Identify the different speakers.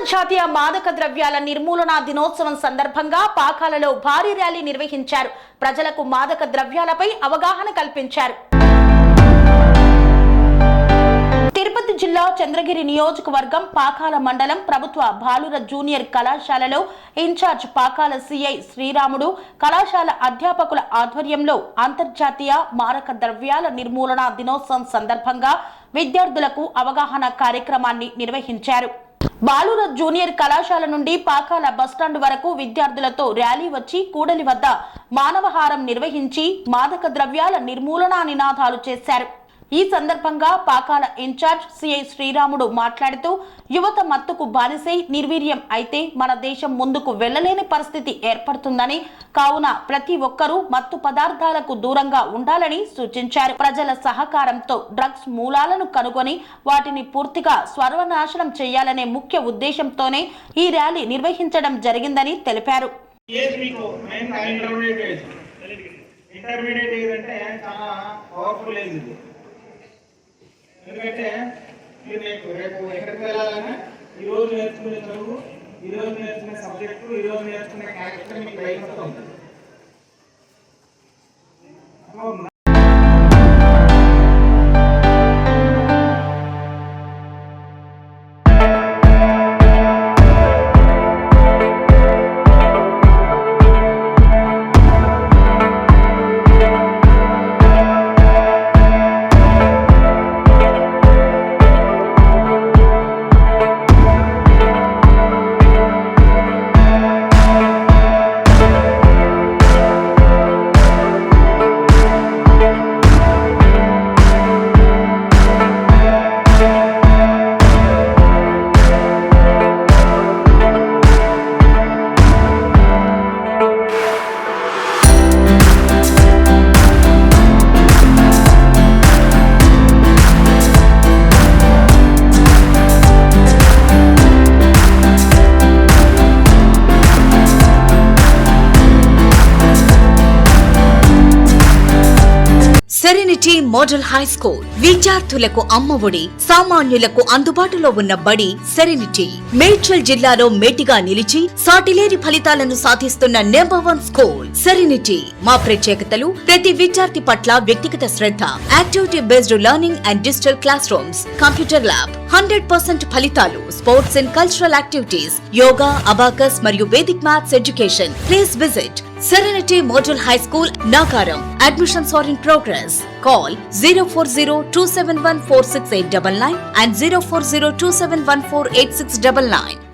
Speaker 1: అంతర్జాతీయ మాదక ద్రవ్యాల నిర్మూలన దినోత్సవం సందర్భంగా పాకాలలో భారీ ర్యాలీ నిర్వహించారు. ప్రజలకు మాదక ద్రవ్యాలపై అవగాహన కల్పించారు. తిరుపతి జిల్లా చంద్రగిరి నియోజకవర్గం పాకాల మండలం ప్రభుత్వ బాలుర జూనియర్ కళాశాలలో ఇన్ఛార్జ్ పాకాల సిఐ శ్రీరాముడు కళాశాల అధ్యాపకుల ఆధ్వర్యంలో అంతర్జాతీయ మాదక ద్రవ్యాల నిర్మూలన దినోత్సవం సందర్భంగా విద్యార్థులకు అవగాహన కార్యక్రమాన్ని నిర్వహించారు. బాలుర జూనియర్ కళాశాల నుండి పాకాల బస్టాండ్ వరకు విద్యార్థులతో ర్యాలీ వచ్చి కూడలి వద్ద మానవహారం నిర్వహించి మాదక ద్రవ్యాల నిర్మూలన నినాదాలు చేశారు. ఈ సందర్భంగా పాకాల ఇన్ఛార్జ్ సిఐ శ్రీరాముడు మాట్లాడుతూ యువత మత్తుకు బానిసై నిర్వీర్యం అయితే మన దేశం ముందుకు వెళ్లలేని పరిస్థితి ఏర్పడుతుందని, కావున ప్రతి ఒక్కరూ మత్తు పదార్థాలకు దూరంగా ఉండాలని సూచించారు. ప్రజల సహకారంతో డ్రగ్స్ మూలాలను కనుగొని వాటిని పూర్తిగా సర్వనాశనం చేయాలనే ముఖ్య ఉద్దేశంతోనే ఈ ర్యాలీ నిర్వహించడం జరిగిందని తెలిపారు.
Speaker 2: ఎందుకంటే మీరు రేపు ఎక్కడికి వెళ్ళాలన్నా ఈరోజు నేర్చుకునే చదువు, ఈరోజు నేర్చుకునే సబ్జెక్టు, ఈరోజు నేర్చుకునే క్యారెక్టర్ మీకు లైఫ్ అంతా ఉంటుంది.
Speaker 3: సెరెనిటీ మోడల్ హై స్కూల్ విద్యార్థులకు అమ్మఒడి, సామాన్యులకు అందుబాటులో ఉన్న బడి సెరెనిటీ. మేడ్చల్ జిల్లాలో మేటిగా నిలిచి సాటిలేని ఫలితాలను సాధిస్తున్న నెంబర్ 1 స్కూల్ సెరెనిటీ. మా ప్రత్యేకతలు ప్రతి విద్యార్థి పట్ల వ్యక్తిగత శ్రద్ధ, activity based learning and digital classrooms, computer lab, 100% ఫలితాలు, sports and cultural activities, yoga, abacus మరియు Vedic maths education. Please visit Serenity Model High School, Nagaram. Admissions are in progress. Call 040-271-46899 and 040-271-48699.